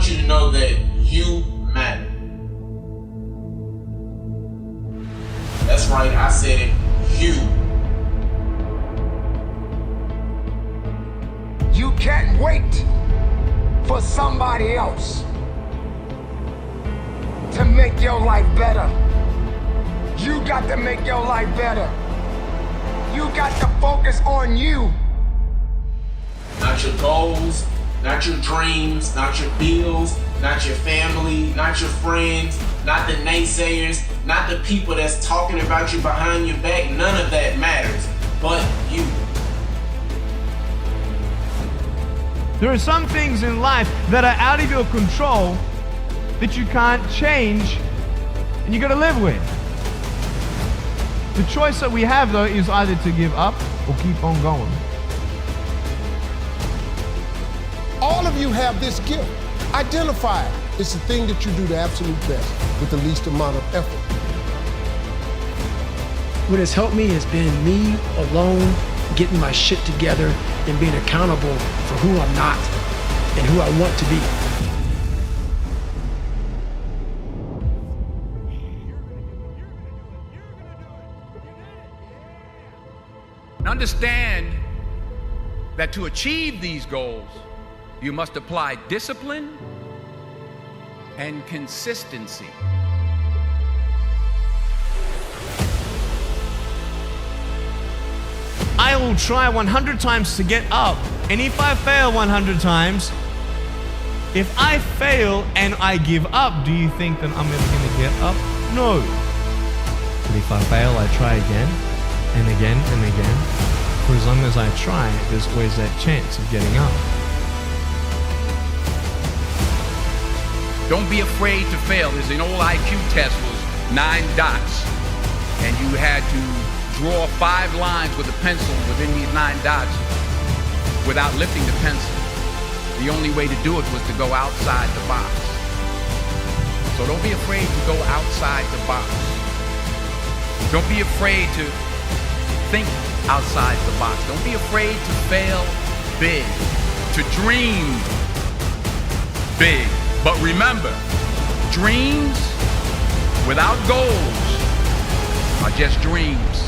you to know that you matter. That's right, I said it. You. You can't wait for somebody else to make your life better. You got to make your life better. You got to focus on you. Not your goals, not your dreams, not your bills, not your family, not your friends, not the naysayers, not the people that's talking about you behind your back. None of that matters, but you. There are some things in life that are out of your control that you can't change and you gotta live with. The choice that we have though is either to give up or keep on going. All of you have this gift. Identify it. It's the thing that you do the absolute best with the least amount of effort. What has helped me has been me alone, getting my shit together and being accountable for who I'm not and who I want to be. Understand that to achieve these goals, you must apply discipline and consistency. I will try 100 times to get up, and if I fail 100 times, if I fail and I give up, do you think that I'm ever going to get up? No. But if I fail, I try again and again and again. For as long as I try, there's always that chance of getting up. Don't be afraid to fail. There's an old IQ test, was 9 dots, and you had to draw 5 lines with a pencil within these 9 dots without lifting the pencil. The only way to do it was to go outside the box. So don't be afraid to go outside the box. Don't be afraid to think outside the box. Don't be afraid to fail big, to dream big. But remember, dreams without goals are just dreams.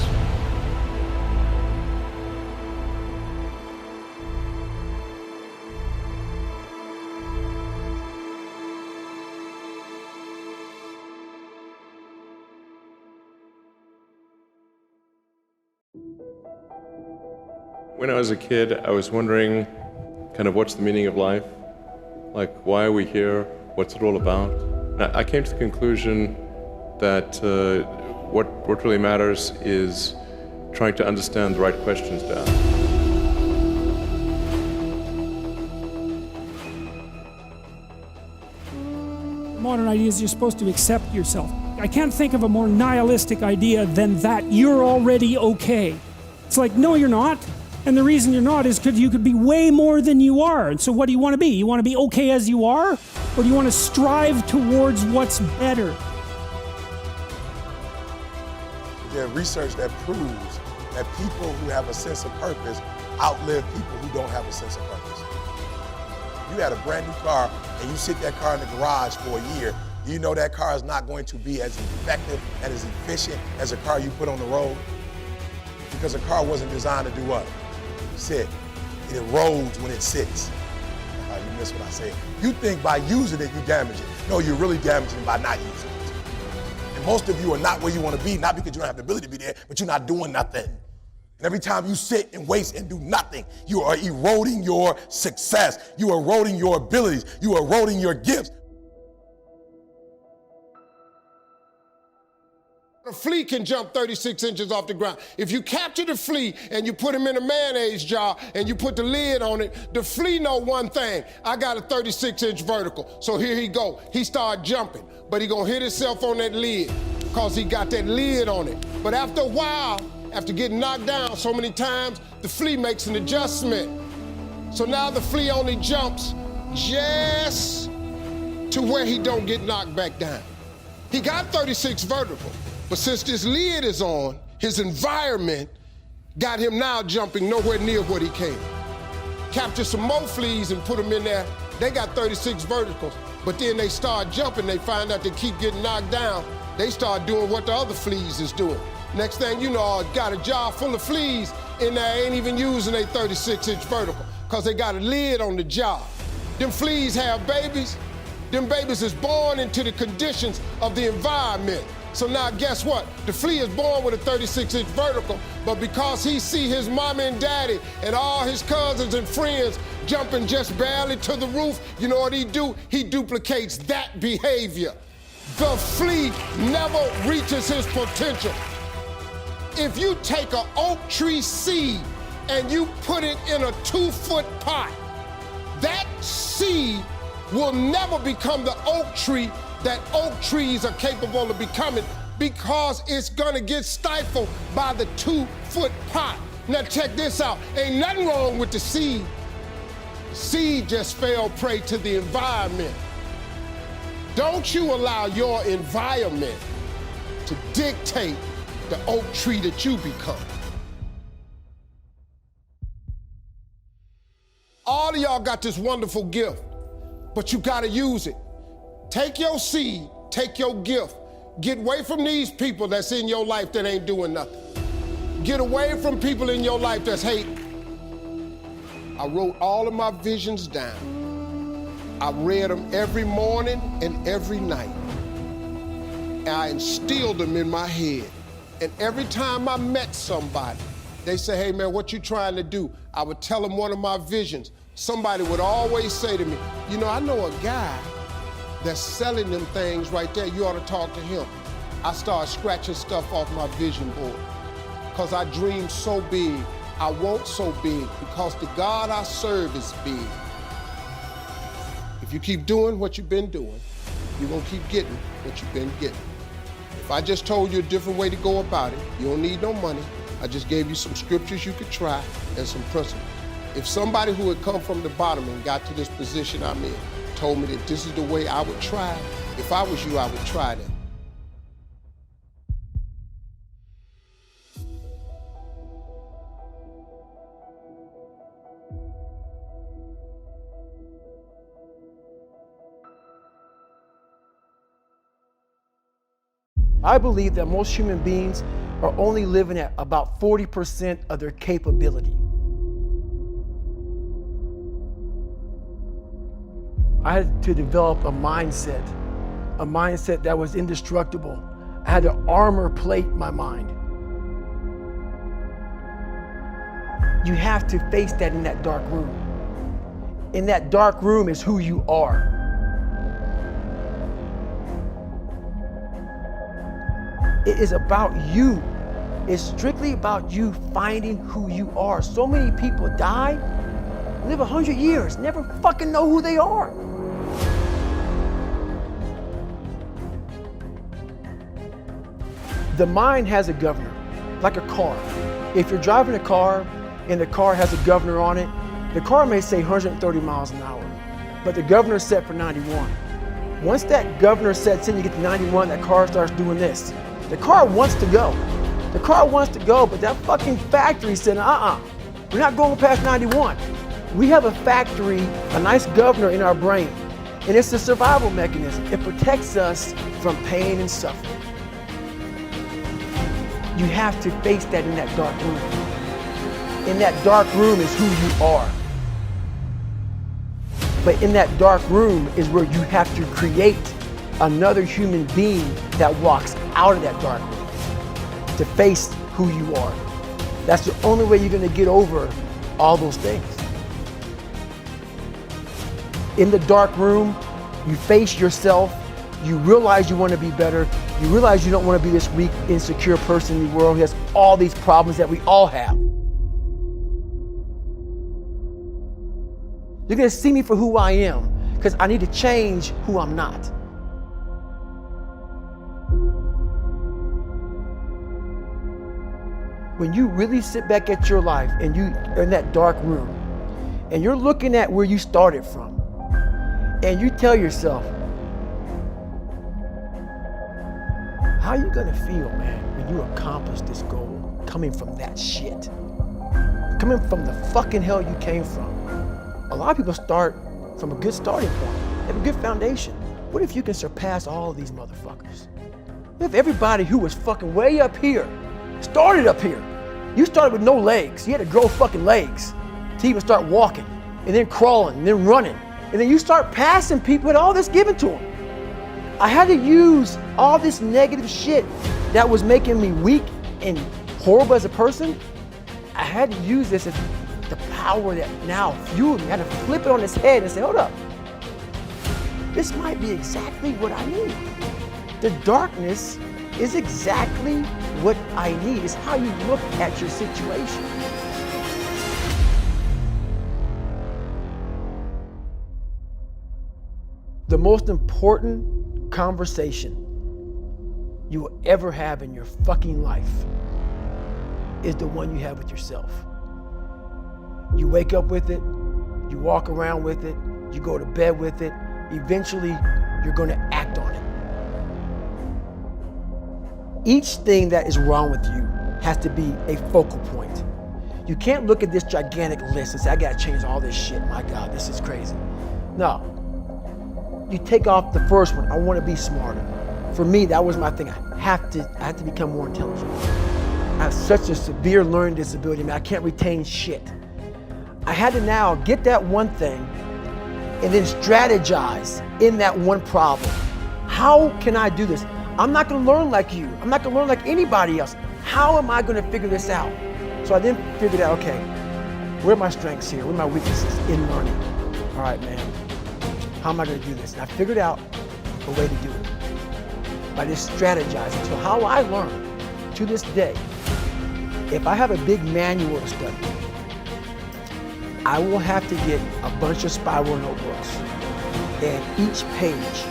When I was a kid, I was wondering kind of what's the meaning of life? Like, why are we here? What's it all about? And I came to the conclusion that what really matters is trying to understand the right questions to ask. Modern idea is you're supposed to accept yourself. I can't think of a more nihilistic idea than that you're already okay. It's like, no, you're not. And the reason you're not is because you could be way more than you are. And so what do you want to be? You want to be okay as you are? Or do you want to strive towards what's better? There's research that proves that people who have a sense of purpose outlive people who don't have a sense of purpose. You had a brand new car and you sit that car in the garage for a year, do you know that car is not going to be as effective and as efficient as a car you put on the road? Because a car wasn't designed to do what? Sit. It erodes when it sits. You miss what I said. You think by using it, you damage it. No, you're really damaging it by not using it. And most of you are not where you want to be, not because you don't have the ability to be there, but you're not doing nothing. And every time you sit and waste and do nothing, you are eroding your success. You are eroding your abilities. You are eroding your gifts. A flea can jump 36 inches off the ground. If you capture the flea and you put him in a mayonnaise jar and you put the lid on it, the flea know one thing. I got a 36-inch vertical. So here he go. He start jumping, but he gonna hit himself on that lid because he got that lid on it. But after a while, after getting knocked down so many times, the flea makes an adjustment. So now the flea only jumps just to where he don't get knocked back down. He got 36 vertical. But since this lid is on, his environment got him now jumping nowhere near what he came. Capture some more fleas and put them in there. They got 36 verticals. But then they start jumping, they find out they keep getting knocked down, they start doing what the other fleas is doing. Next thing you know, got a jar full of fleas and they ain't even using a 36-inch vertical because they got a lid on the jar. Them fleas have babies. Them babies is born into the conditions of the environment. So now guess what? The flea is born with a 36-inch vertical, but because he see his mama and daddy and all his cousins and friends jumping just barely to the roof, you know what he do? He duplicates that behavior. The flea never reaches his potential. If you take an oak tree seed and you put it in a 2-foot pot, that seed will never become the oak tree that oak trees are capable of becoming because it's gonna get stifled by the 2-foot pot. Now check this out, ain't nothing wrong with the seed. Seed just fell prey to the environment. Don't you allow your environment to dictate the oak tree that you become. All of y'all got this wonderful gift, but you gotta use it. Take your seed, take your gift. Get away from these people that's in your life that ain't doing nothing. Get away from people in your life that's hating. I wrote all of my visions down. I read them every morning and every night. And I instilled them in my head. And every time I met somebody, they say, hey man, what you trying to do? I would tell them one of my visions. Somebody would always say to me, you know, I know a guy that's selling them things right there. You ought to talk to him. I started scratching stuff off my vision board because I dream so big. I want so big because the God I serve is big. If you keep doing what you've been doing, you're gonna keep getting what you've been getting. If I just told you a different way to go about it, you don't need no money. I just gave you some scriptures you could try and some principles. If somebody who had come from the bottom and got to this position I'm in told me that this is the way I would try, if I was you, I would try that. I believe that most human beings are only living at about 40% of their capability. I had to develop a mindset that was indestructible. I had to armor plate my mind. You have to face that in that dark room. In that dark room is who you are. It is about you. It's strictly about you finding who you are. So many people die, live 100 years, never fucking know who they are. The mind has a governor, like a car. If you're driving a car and the car has a governor on it, the car may say 130 miles an hour, but the governor is set for 91. Once that governor sets in, you get to 91, that car starts doing this. The car wants to go. The car wants to go, but that fucking factory said, we're not going past 91. We have a factory, a nice governor in our brain, and it's a survival mechanism. It protects us from pain and suffering. You have to face that in that dark room. In that dark room is who you are. But in that dark room is where you have to create another human being that walks out of that dark room to face who you are. That's the only way you're going to get over all those things. In the dark room, you face yourself, you realize you want to be better, you realize you don't want to be this weak, insecure person in the world who has all these problems that we all have. You're going to see me for who I am because I need to change who I'm not. When you really sit back at your life and you're in that dark room and you're looking at where you started from and you tell yourself, how are you gonna feel, man, when you accomplish this goal coming from that shit? Coming from the fucking hell you came from. A lot of people start from a good starting point have a good foundation. What if you can surpass all of these motherfuckers? What if everybody who was fucking way up here started up here? You started with no legs. You had to grow fucking legs to even start walking, and then crawling, and then running. And then you start passing people with all this given to them. I had to use all this negative shit that was making me weak and horrible as a person. I had to use this as the power that now fueled me. I had to flip it on its head and say, hold up. This might be exactly what I need. The darkness is exactly what I need. It's how you look at your situation. The most important conversation you will ever have in your fucking life is the one you have with yourself. You wake up with it, you walk around with it, you go to bed with it, eventually you're gonna act on it. Each thing that is wrong with you has to be a focal point. You can't look at this gigantic list and say, I gotta change all this shit. My God, this is crazy. No. You take off the first one, I wanna be smarter. For me, that was my thing. I have to become more intelligent. I have such a severe learning disability, man, I can't retain shit. I had to now get that one thing and then strategize in that one problem. How can I do this? I'm not gonna learn like you. I'm not gonna learn like anybody else. How am I gonna figure this out? So I then figured out, okay, where are my strengths here? Where are my weaknesses in learning? All right, man, how am I gonna do this? And I figured out a way to do it by just strategizing. So how I learn to this day, if I have a big manual to study, I will have to get a bunch of spiral notebooks, and each page,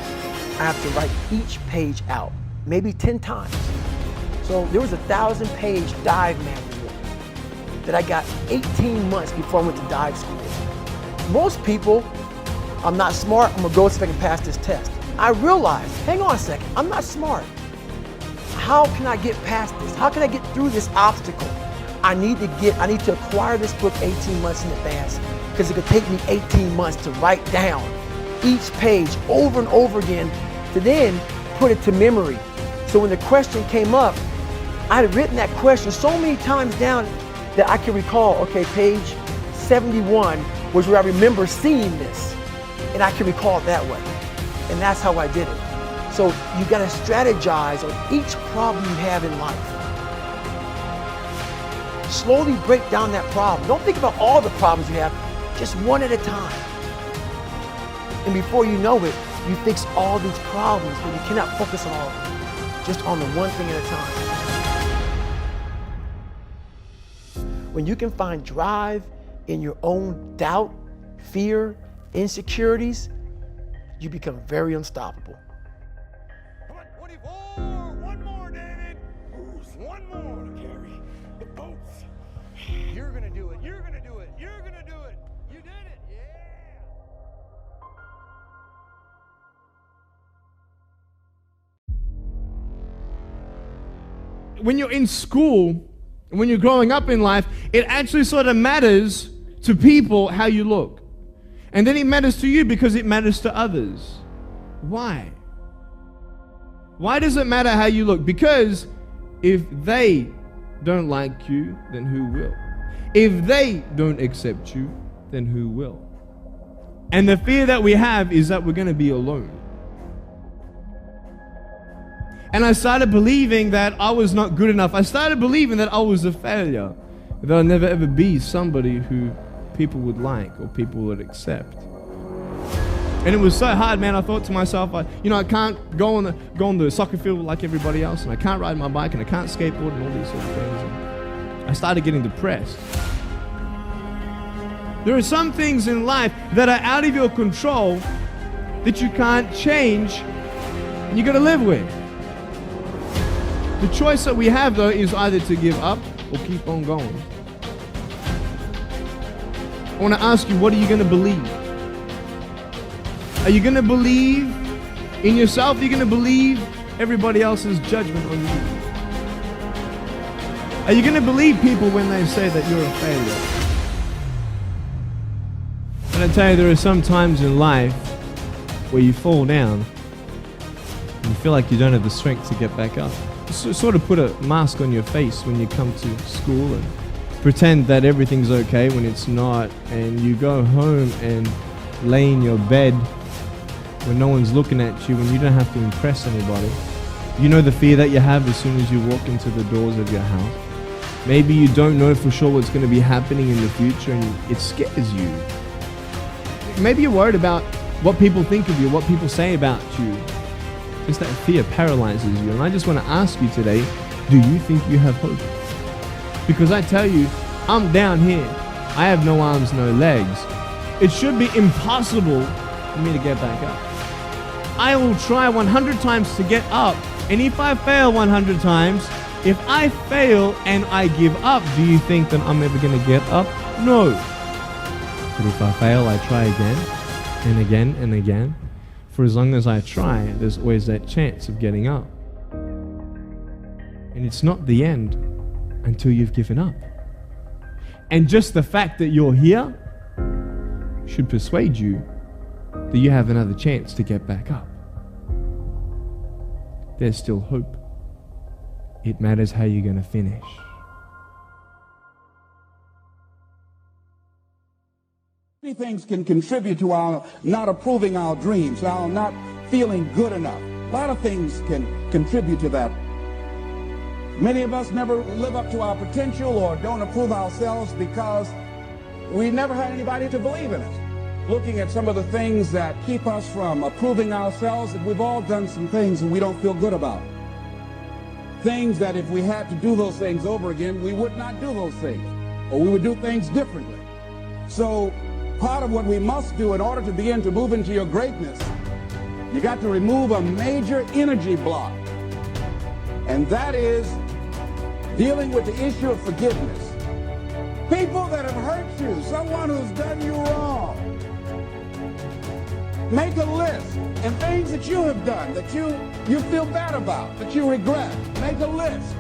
I have to write each page out, maybe 10 times. So there was a 1,000-page dive manual that I got 18 months before I went to dive school. Most people, I'm not smart, I'm gonna go see if I can pass this test. I realized, hang on a second, I'm not smart. How can I get past this? How can I get through this obstacle? I need to acquire this book 18 months in advance, because it could take me 18 months to write down each page over and over again to then put it to memory. So when the question came up, I had written that question so many times down that I can recall, okay, page 71 was where I remember seeing this, and I can recall it that way. And that's how I did it. So you gotta strategize on each problem you have in life. Slowly break down that problem. Don't think about all the problems you have, just one at a time. And before you know it, you fix all these problems, but you cannot focus on all of them, just on the one thing at a time. When you can find drive in your own doubt, fear, insecurities, you become very unstoppable. Come on, 24, one more, David. One more to carry the boats. You're gonna do it, you're gonna do it, you're gonna do it. You did it, yeah. When you're in school, when you're growing up in life, it actually sort of matters to people how you look. And then it matters to you because it matters to others. Why? Why does it matter how you look? Because if they don't like you, then who will? If they don't accept you, then who will? And the fear that we have is that we're going to be alone. And I started believing that I was not good enough. I started believing that I was a failure. That I'll never ever be somebody who people would like or people would accept. And it was so hard, man. I thought to myself, I can't go on the soccer field like everybody else, and I can't ride my bike, and I can't skateboard, and all these sort of things. And I started getting depressed. There are some things in life that are out of your control that you can't change, and you got to live with. The choice that we have, though, is either to give up or keep on going. I want to ask you, what are you going to believe? Are you going to believe in yourself? Are you going to believe everybody else's judgment on you? Are you going to believe people when they say that you're a failure? And I tell you, there are some times in life where you fall down and you feel like you don't have the strength to get back up. So sort of put a mask on your face when you come to school and pretend that everything's okay when it's not, and you go home and lay in your bed when no one's looking at you, when you don't have to impress anybody. You know the fear that you have as soon as you walk into the doors of your house. Maybe you don't know for sure what's going to be happening in the future and it scares you. Maybe you're worried about what people think of you, what people say about you. Just that fear paralyzes you. And I just want to ask you today, do you think you have hope? Because I tell you, I'm down here. I have no arms, no legs. It should be impossible for me to get back up. I will try 100 times to get up. And if I fail 100 times, if I fail and I give up, do you think that I'm ever going to get up? No. But if I fail, I try again and again and again. For as long as I try, there's always that chance of getting up. And it's not the end until you've given up. And just the fact that you're here should persuade you that you have another chance to get back up. There's still hope. It matters how you're going to finish. Many things can contribute to our not approving our dreams, our not feeling good enough. A lot of things can contribute to that. Many of us never live up to our potential or don't approve ourselves because we never had anybody to believe in us. Looking at some of the things that keep us from approving ourselves, that we've all done some things that we don't feel good about. Things that if we had to do those things over again, we would not do those things, or we would do things differently. So part of what we must do in order to begin to move into your greatness, you got to remove a major energy block. And that is dealing with the issue of forgiveness. People that have hurt you, someone who's done you wrong. Make a list and things that you have done that you feel bad about, that you regret. Make a list.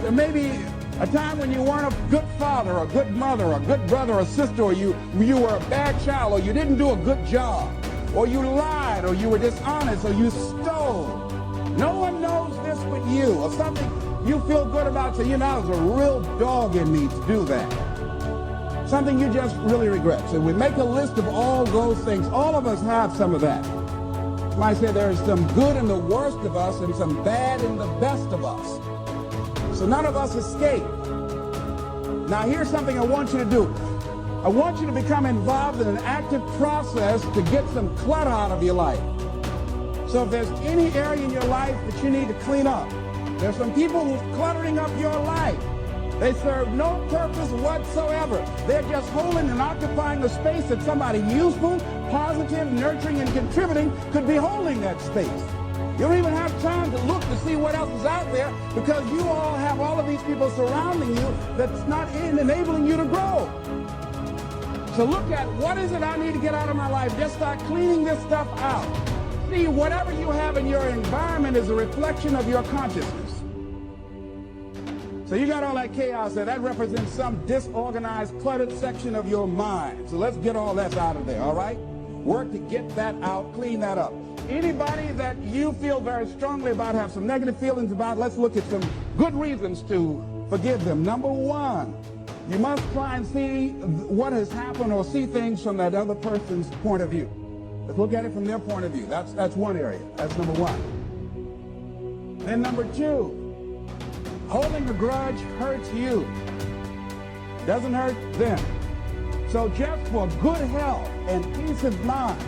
There may be a time when you weren't a good father, or a good mother, or a good brother or sister, or you were a bad child, or you didn't do a good job, or you lied, or you were dishonest, or you stole. No one knows this but you, or something you feel good about, so you know there's a real dog in me to do that. Something you just really regret. So we make a list of all those things. All of us have some of that. You might say there's some good in the worst of us and some bad in the best of us. So none of us escape. Now here's something I want you to do. I want you to become involved in an active process to get some clutter out of your life. So if there's any area in your life that you need to clean up, there's some people who's cluttering up your life. They serve no purpose whatsoever. They're just holding and occupying the space that somebody useful, positive, nurturing, and contributing could be holding that space. You don't even have time to look to see what else is out there because you all have all of these people surrounding you that's not enabling you to grow. So look at what is it I need to get out of my life. Just start cleaning this stuff out. See, whatever you have in your environment is a reflection of your consciousness. So you got all that chaos there. That represents some disorganized, cluttered section of your mind. So let's get all that out of there, all right? Work to get that out, clean that up. Anybody that you feel very strongly about, have some negative feelings about, let's look at some good reasons to forgive them. Number one, you must try and see what has happened or see things from that other person's point of view. Let's look at it from their point of view. That's one area. That's number one. Then number two, holding a grudge hurts you. Doesn't hurt them. So just for good health and peace of mind,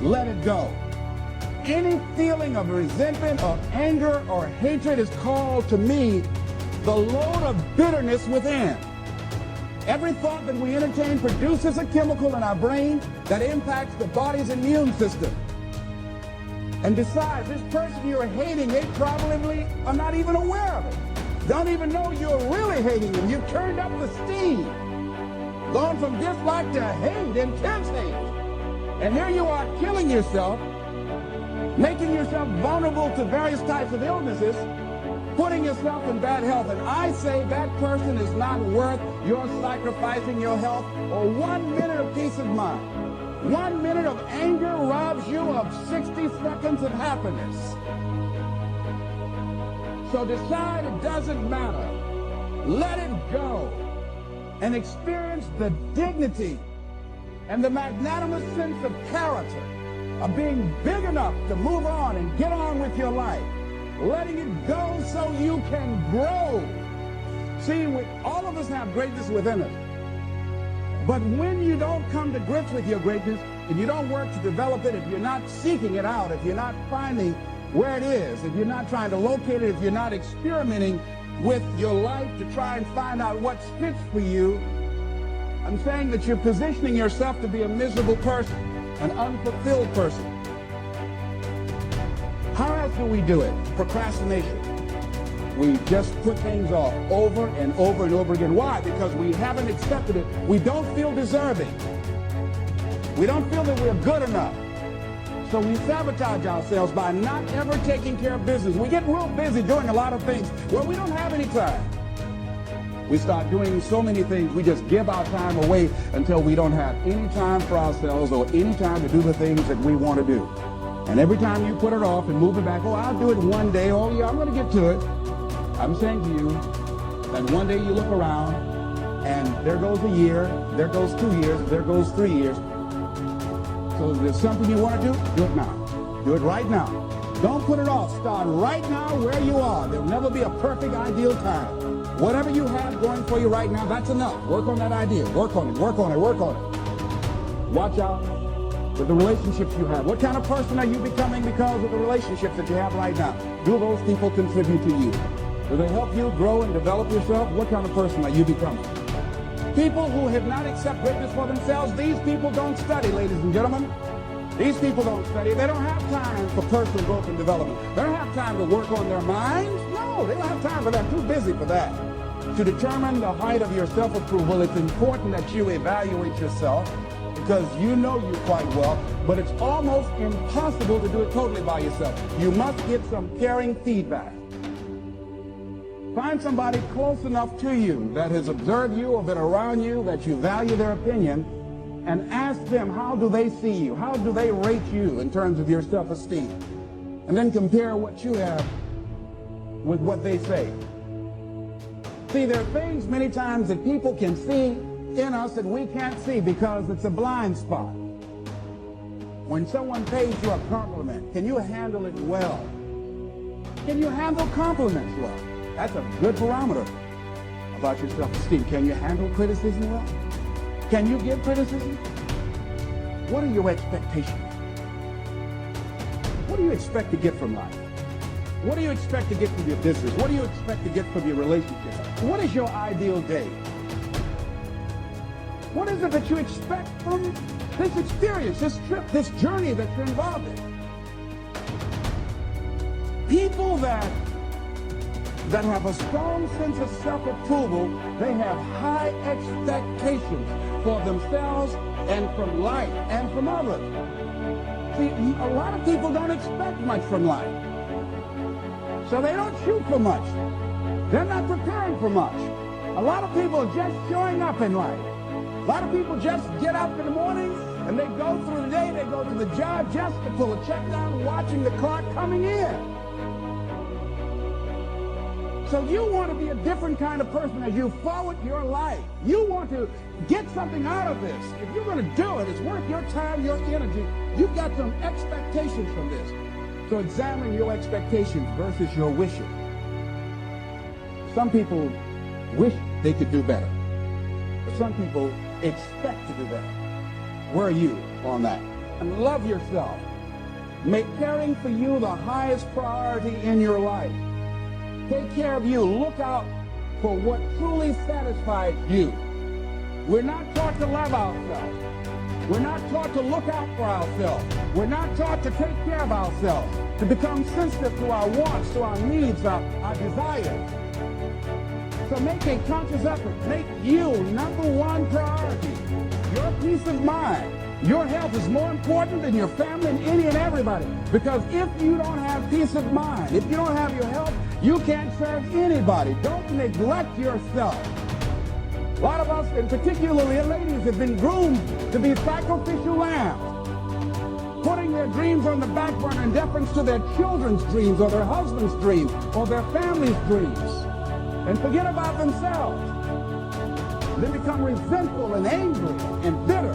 let it go. Any feeling of resentment or anger or hatred is called to me the load of bitterness within. Every thought that we entertain produces a chemical in our brain that impacts the body's immune system. And besides, this person you're hating, they probably are not even aware of it. Don't even know you're really hating them. You've turned up the steam. Gone from dislike to hate, intense hate. And here you are killing yourself, making yourself vulnerable to various types of illnesses, putting yourself in bad health. And I say that person is not worth your sacrificing your health or 1 minute of peace of mind. 1 minute of anger robs you of 60 seconds of happiness. So decide it doesn't matter. Let it go and experience the dignity and the magnanimous sense of character of being big enough to move on and get on with your life. Letting it go so you can grow. See, all of us have greatness within us. But when you don't come to grips with your greatness, if you don't work to develop it, if you're not seeking it out, if you're not finding where it is, if you're not trying to locate it, if you're not experimenting with your life to try and find out what fits for you, I'm saying that you're positioning yourself to be a miserable person, an unfulfilled person. How else do we do it? Procrastination. We just put things off over and over and over again. Why? Because we haven't accepted it. We don't feel deserving. We don't feel that we're good enough. So we sabotage ourselves by not ever taking care of business. We get real busy doing a lot of things where we don't have any time. We start doing so many things, we just give our time away until we don't have any time for ourselves or any time to do the things that we want to do. And every time you put it off and move it back, oh, I'll do it one day, oh yeah, I'm going to get to it. I'm saying to you that one day you look around and there goes a year, there goes 2 years, there goes 3 years. So if there's something you want to do it now. Do it right now. Don't put it off. Start right now where you are. There'll never be a perfect, ideal time. Whatever you have going for you right now, that's enough. Work on that idea. Work on it, work on it, work on it. Watch out with the relationships you have. What kind of person are you becoming because of the relationships that you have right now? Do those people contribute to you? Do they help you grow and develop yourself? What kind of person are you becoming? People who have not accepted greatness for themselves, these people don't study, ladies and gentlemen. These people don't study. They don't have time for personal growth and development. They don't have time to work on their minds. No, they don't have time for that. Too busy for that. To determine the height of your self-approval, it's important that you evaluate yourself because you know you quite well, but it's almost impossible to do it totally by yourself. You must get some caring feedback. Find somebody close enough to you that has observed you or been around you, that you value their opinion, and ask them, how do they see you? How do they rate you in terms of your self-esteem? And then compare what you have with what they say. See, there are things many times that people can see in us that we can't see because it's a blind spot. When someone pays you a compliment, can you handle it well? Can you handle compliments well? That's a good barometer about your self-esteem. Can you handle criticism well? Can you give criticism? What are your expectations? What do you expect to get from life? What do you expect to get from your business? What do you expect to get from your relationship? What is your ideal day? What is it that you expect from this experience, this trip, this journey that you're involved in? People that have a strong sense of self-approval, they have high expectations for themselves and from life and from others. See, a lot of people don't expect much from life. So they don't shoot for much. They're not preparing for much. A lot of people are just showing up in life. A lot of people just get up in the morning and they go through the day, they go to the job just to pull a check down, watching the clock coming in. So you want to be a different kind of person as you forward your life. You want to get something out of this. If you're going to do it, it's worth your time, your energy. You've got some expectations from this. So examine your expectations versus your wishes. Some people wish they could do better, but some people expect to do better. Where are you on that? And love yourself. Make caring for you the highest priority in your life. Take care of you. Look out for what truly satisfies you. We're not taught to love ourselves. We're not taught to look out for ourselves. We're not taught to take care of ourselves, to become sensitive to our wants, to our needs, our desires. So make a conscious effort. Make you number one priority. Your peace of mind. Your health is more important than your family and any and everybody. Because if you don't have peace of mind, if you don't have your health, you can't serve anybody. Don't neglect yourself. A lot of us, and particularly ladies, have been groomed to be sacrificial lambs, putting their dreams on the back burner in deference to their children's dreams or their husband's dreams or their family's dreams, and forget about themselves. They become resentful and angry and bitter.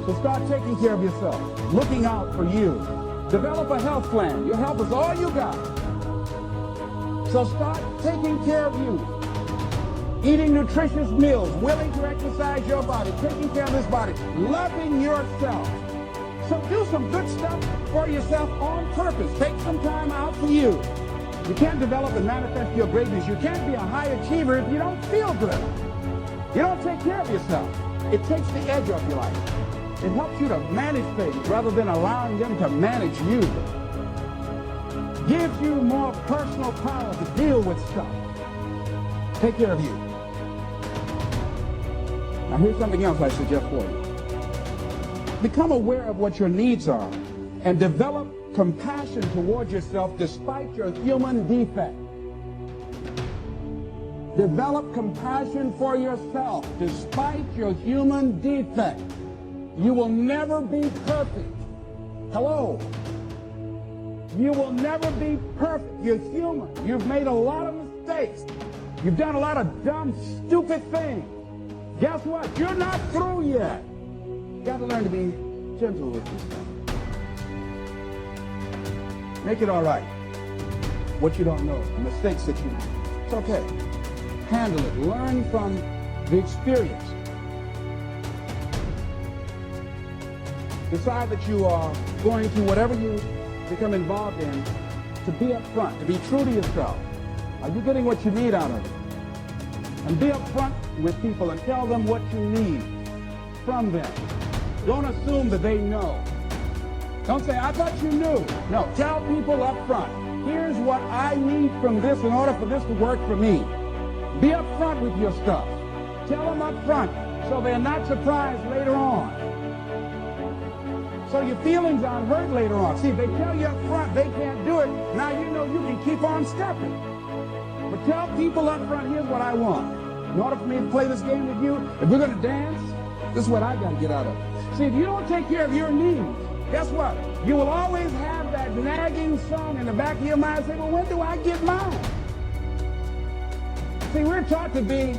So start taking care of yourself, looking out for you. Develop a health plan. Your health is all you got. So start taking care of you. Eating nutritious meals, willing to exercise your body, taking care of this body, loving yourself. So do some good stuff for yourself on purpose. Take some time out for you. You can't develop and manifest your greatness. You can't be a high achiever if you don't feel good. You don't take care of yourself. It takes the edge off your life. It helps you to manage things rather than allowing them to manage you. Gives you more personal power to deal with stuff. Take care of you. Now here's something else I suggest for you. Become aware of what your needs are and develop compassion towards yourself despite your human defect. Develop compassion for yourself despite your human defect. You will never be perfect. Hello? You will never be perfect. You're human. You've made a lot of mistakes. You've done a lot of dumb, stupid things. Guess what? You're not through yet. You got to learn to be gentle with yourself. Make it all right. What you don't know, the mistakes that you make. It's okay. Handle it. Learn from the experience. Decide that you are going to, whatever you become involved in, to be upfront, to be true to yourself. Are you getting what you need out of it? And be upfront with people and tell them what you need from them. Don't assume that they know. Don't say, I thought you knew. No, tell people up front, here's what I need from this in order for this to work for me. Be upfront with your stuff. Tell them up front so they're not surprised later on. So your feelings aren't hurt later on. See, if they tell you up front they can't do it, now you know you can keep on stepping. But tell people up front, here's what I want. In order for me to play this game with you, if we're going to dance, this is what I got to get out of it. See, if you don't take care of your needs, guess what? You will always have that nagging song in the back of your mind saying, well, when do I get mine? See, we're taught to be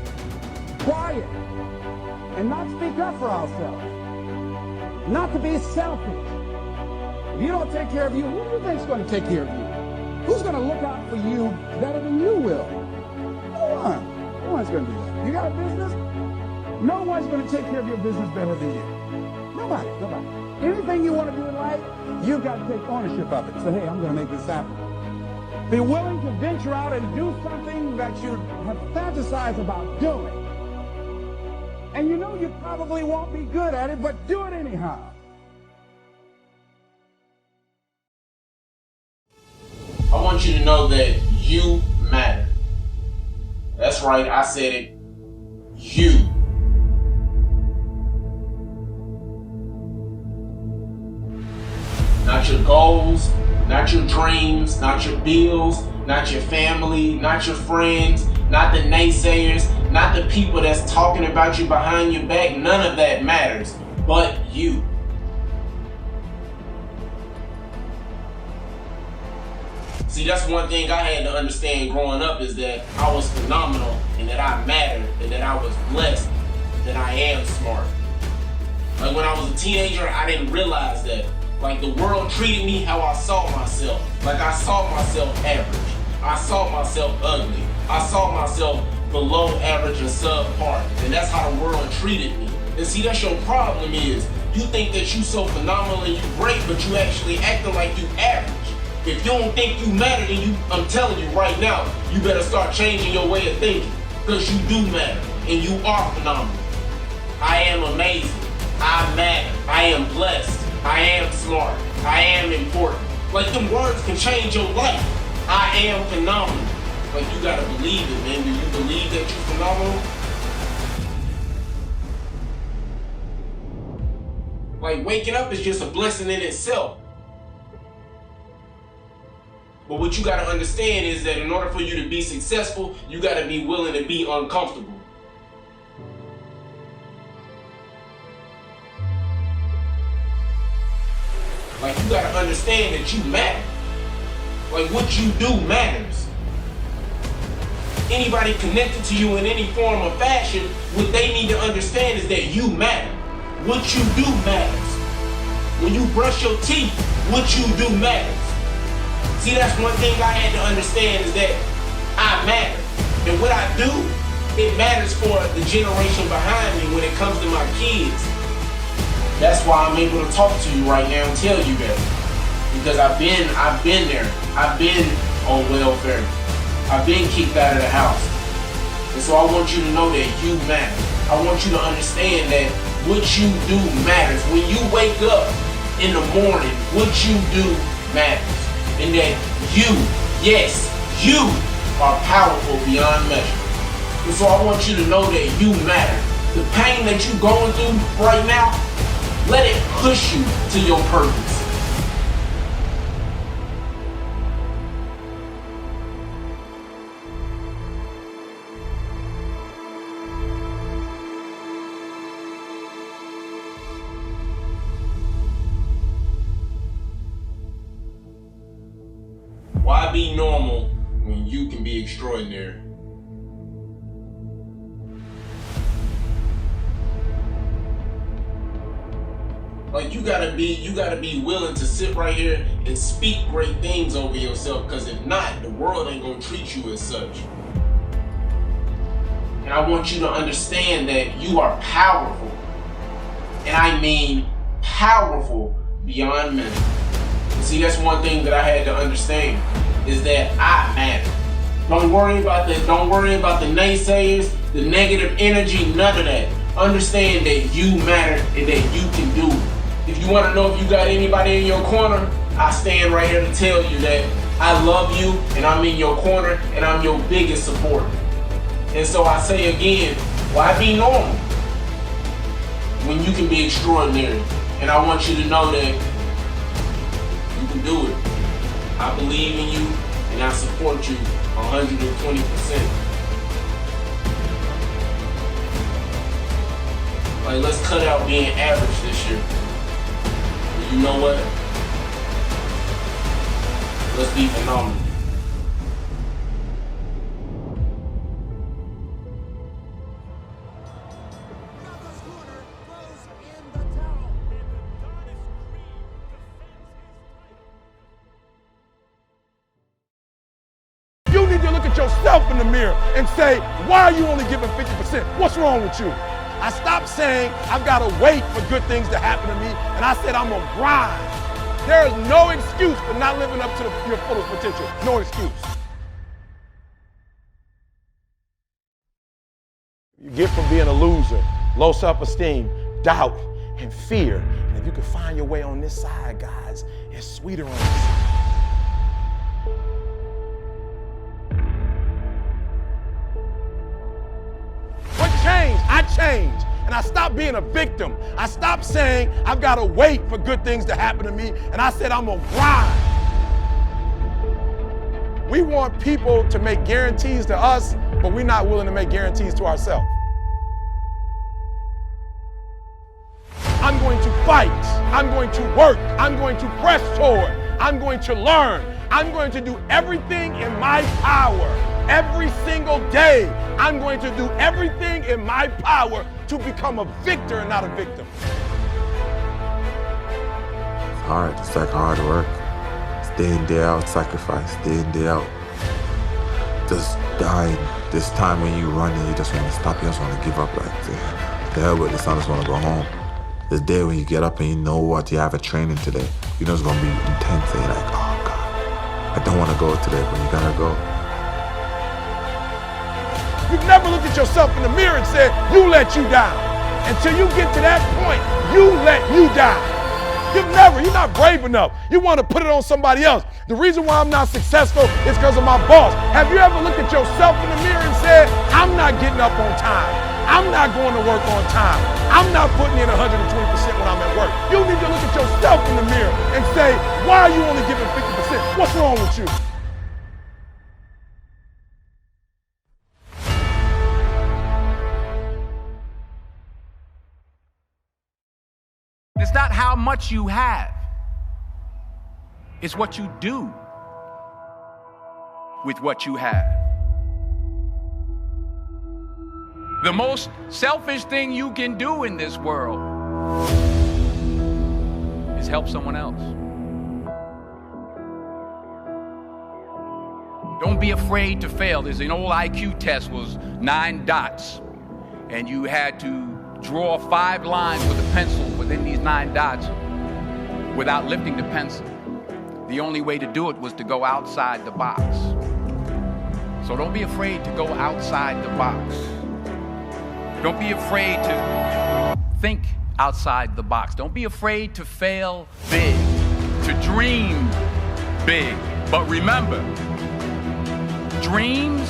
quiet and not speak up for ourselves. Not to be selfish. If you don't take care of you, who do you think's going to take care of you? Who's going to look out for you better than you will? No one. No one's going to do that. You got a business? No one's going to take care of your business better than you. Nobody. Anything you want to do in life, you've got to take ownership of it. Say, hey, I'm going to make this happen. Be willing to venture out and do something that you have fantasized about doing. And you know you probably won't be good at it, but do it anyhow. I want you to know that you matter. That's right, I said it. You. Not your goals, not your dreams, not your bills, not your family, not your friends, not the naysayers, not the people that's talking about you behind your back. None of that matters, but you. See, that's one thing I had to understand growing up, is that I was phenomenal and that I mattered and that I was blessed, that I am smart. Like when I was a teenager, I didn't realize that. Like the world treated me how I saw myself. Like I saw myself average. I saw myself ugly. I saw myself below average or subpar. And that's how the world treated me. And see, that's your problem is, you think that you so phenomenal and you great, but you actually acting like you average. If you don't think you matter, then I'm telling you right now, you better start changing your way of thinking. Because you do matter, and you are phenomenal. I am amazing. I matter. I am blessed. I am smart. I am important. Like, them words can change your life. I am phenomenal. Like, you gotta believe it, man. Do you believe that you're phenomenal? Like, waking up is just a blessing in itself. But what you gotta understand is that in order for you to be successful, you gotta be willing to be uncomfortable. Like, you gotta understand that you matter. Like, what you do matters. Anybody connected to you in any form or fashion, what they need to understand is that you matter. What you do matters. When you brush your teeth, what you do matters. See, that's one thing I had to understand is that I matter. And what I do, it matters for the generation behind me when it comes to my kids. That's why I'm able to talk to you right now and tell you that. Because I've been there. I've been on welfare. I've been kicked out of the house. And so I want you to know that you matter. I want you to understand that what you do matters. When you wake up in the morning, what you do matters. And that you, yes, you are powerful beyond measure. And so I want you to know that you matter. The pain that you're going through right now, let it push you to your purpose. Why be normal when you can be extraordinary? Like, you gotta be willing to sit right here and speak great things over yourself, because if not, the world ain't gonna treat you as such. And I want you to understand that you are powerful. And I mean powerful beyond measure. See, that's one thing that I had to understand, is that I matter. Don't worry about the naysayers, the negative energy, none of that. Understand that you matter and that you can do it. If you want to know if you got anybody in your corner, I stand right here to tell you that I love you and I'm in your corner and I'm your biggest supporter. And so I say again, why be normal when you can be extraordinary? And I want you to know that you can do it. I believe in you and I support you 120%. Like, let's cut out being average this year. You know what? Let's be phenomenal. You need to look at yourself in the mirror and say, why are you only giving 50%? What's wrong with you? I stopped saying I've got to wait for good things to happen to me, and I said I'm going to grind. There is no excuse for not living up to your fullest potential. No excuse. You get from being a loser, low self-esteem, doubt, and fear. And if you can find your way on this side, guys, it's sweeter on this side. What changed? I changed. And I stopped being a victim. I stopped saying I've got to wait for good things to happen to me. And I said I'm going to grind. We want people to make guarantees to us, but we're not willing to make guarantees to ourselves. I'm going to fight. I'm going to work. I'm going to press forward. I'm going to learn. I'm going to do everything in my power. Every single day, I'm going to do everything in my power to become a victor and not a victim. It's hard. It's like hard work. It's day in, day out, sacrifice, day in, day out. Just dying. This time when you run and you just want to stop, you just want to give up. Like, the hell with this, I just want to go home. This day when you get up and you know what, you have a training today. You know it's going to be intense. And you're like, oh God, I don't want to go today, but you got to go. You've never looked at yourself in the mirror and said, you let you down. Until you get to that point, you let you down. You're not brave enough. You want to put it on somebody else. The reason why I'm not successful is because of my boss. Have you ever looked at yourself in the mirror and said, I'm not getting up on time. I'm not going to work on time. I'm not putting in 120% when I'm at work. You need to look at yourself in the mirror and say, why are you only giving 50%? What's wrong with you? not how much you have. It's what you do with what you have. The most selfish thing you can do in this world is help someone else. Don't be afraid to fail. There's an old IQ test, was 9 dots, and you had to draw 5 lines with a pencil within these 9 dots without lifting the pencil. The only way to do it was to go outside the box. So don't be afraid to go outside the box. Don't be afraid to think outside the box. Don't be afraid to fail big, to dream big. But remember, dreams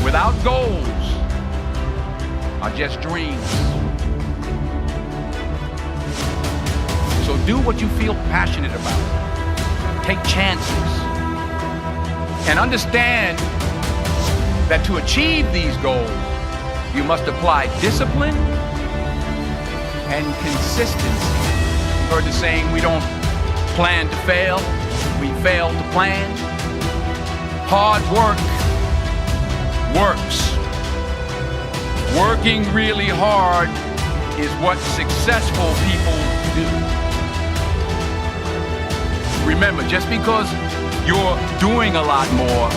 without goals are just dreams. So do what you feel passionate about. Take chances. And understand that to achieve these goals, you must apply discipline and consistency. You've heard the saying, we don't plan to fail, we fail to plan. Hard work works. Working really hard is what successful people do. Remember, just because you're doing a lot more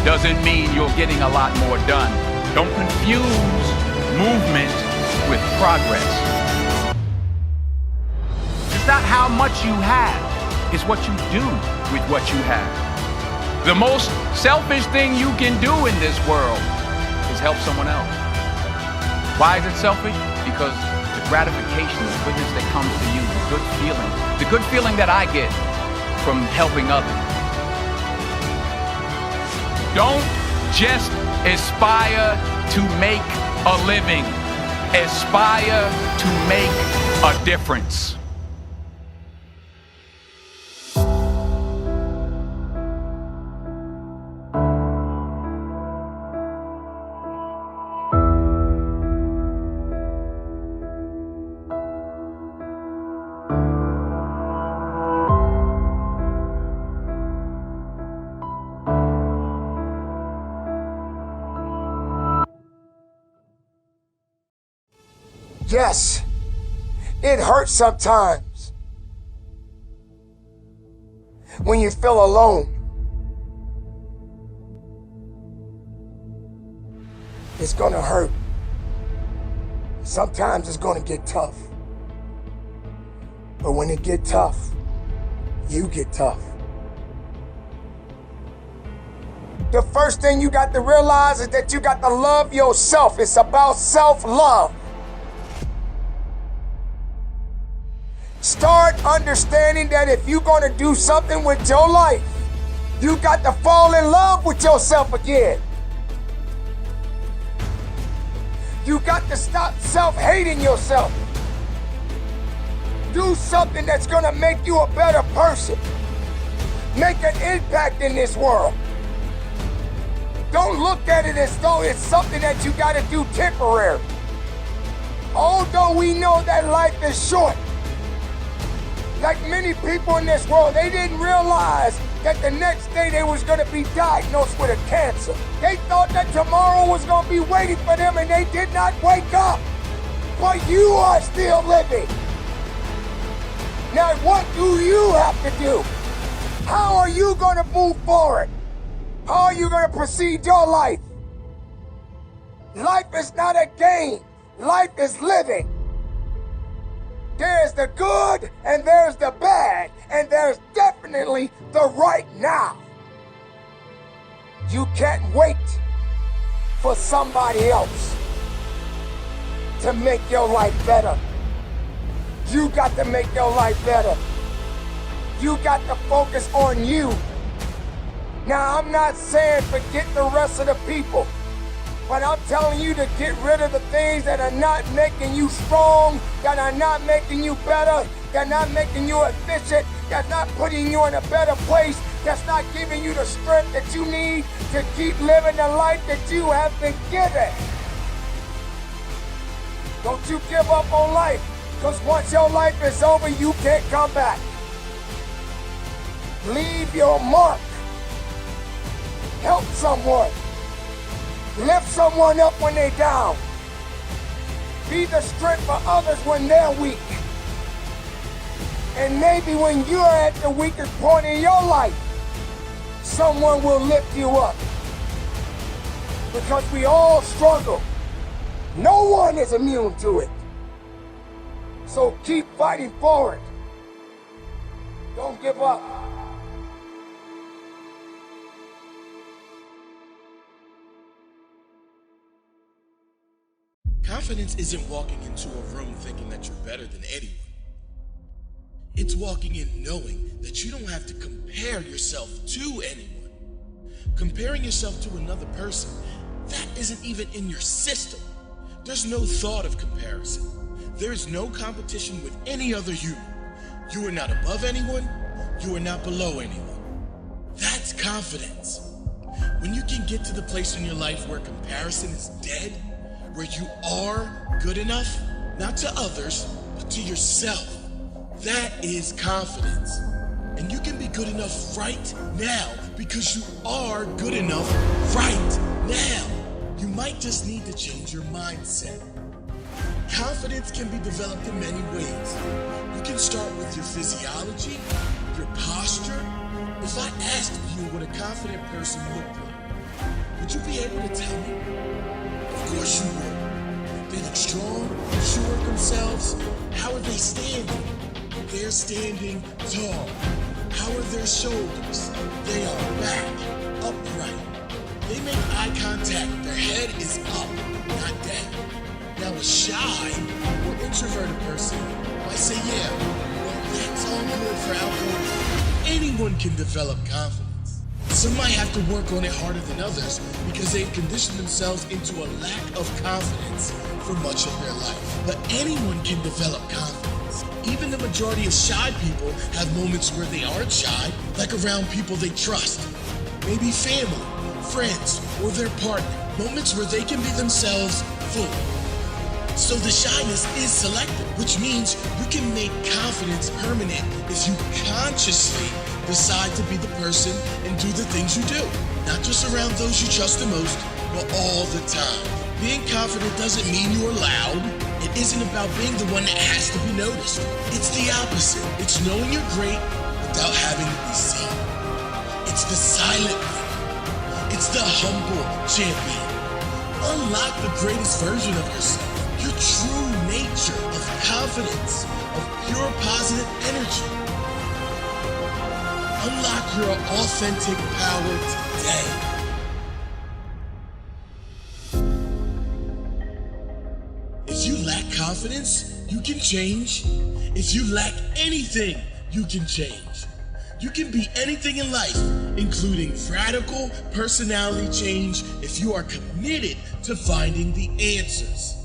doesn't mean you're getting a lot more done. Don't confuse movement with progress. It's not how much you have, it's what you do with what you have. The most selfish thing you can do in this world is help someone else. Why is it selfish? Because the gratification, the goodness that comes to you, the good feeling that I get from helping others. Don't just aspire to make a living. Aspire to make a difference. Yes, it hurts sometimes when you feel alone. It's gonna hurt. Sometimes it's gonna get tough. But when it get tough, you get tough. The first thing you got to realize is that you got to love yourself. It's about self-love. Start understanding that if you're going to do something with your life, you got to fall in love with yourself again. You got to stop self-hating yourself. Do something that's going to make you a better person. Make an impact in this world. Don't look at it as though it's something that you got to do temporary. Although we know that life is short, like many people in this world, they didn't realize that the next day they was gonna be diagnosed with a cancer. They thought that tomorrow was gonna be waiting for them and they did not wake up. But you are still living. Now what do you have to do? How are you gonna move forward? How are you gonna proceed your life? Life is not a game. Life is living. There's the good and there's the bad, and there's definitely the right now. You can't wait for somebody else to make your life better. You got to make your life better. You got to focus on you. Now, I'm not saying forget the rest of the people, but I'm telling you to get rid of the things that are not making you strong, that are not making you better, that are not making you efficient, that's not putting you in a better place, that's not giving you the strength that you need to keep living the life that you have been given. Don't you give up on life. Because once your life is over, you can't come back. Leave your mark. Help someone. Lift someone up when they're down. Be the strength for others when they're weak. And maybe when you're at the weakest point in your life, someone will lift you up. Because we all struggle. No one is immune to it. So keep fighting forward. Don't give up. Confidence isn't walking into a room thinking that you're better than anyone. It's walking in knowing that you don't have to compare yourself to anyone. Comparing yourself to another person, that isn't even in your system. There's no thought of comparison. There is no competition with any other human. You are not above anyone. You are not below anyone. That's confidence. When you can get to the place in your life where comparison is dead, where you are good enough, not to others, but to yourself, that is confidence. And you can be good enough right now because you are good enough right now. You might just need to change your mindset. Confidence can be developed in many ways. You can start with your physiology, your posture. If I asked you what a confident person looked like, would you be able to tell me? Of course you would. They look strong, sure of themselves. How are they standing? They're standing tall. How are their shoulders? They are back, upright. They make eye contact. Their head is up, not down. Now a shy or introverted person might say, yeah, well, that's all good for outward. Anyone can develop confidence. Some might have to work on it harder than others because they've conditioned themselves into a lack of confidence for much of their life. But anyone can develop confidence. Even the majority of shy people have moments where they aren't shy, like around people they trust. Maybe family, friends, or their partner. Moments where they can be themselves fully. So the shyness is selective, which means you can make confidence permanent if you consciously decide to be the person and do the things you do. Not just around those you trust the most, but all the time. Being confident doesn't mean you're loud. It isn't about being the one that has to be noticed. It's the opposite. It's knowing you're great without having to be seen. It's the silent one. It's the humble champion. Unlock the greatest version of yourself. Your true nature of confidence, of pure positive energy. Unlock your authentic power today. If you lack confidence, you can change. If you lack anything, you can change. You can be anything in life, including radical personality change if you are committed to finding the answers.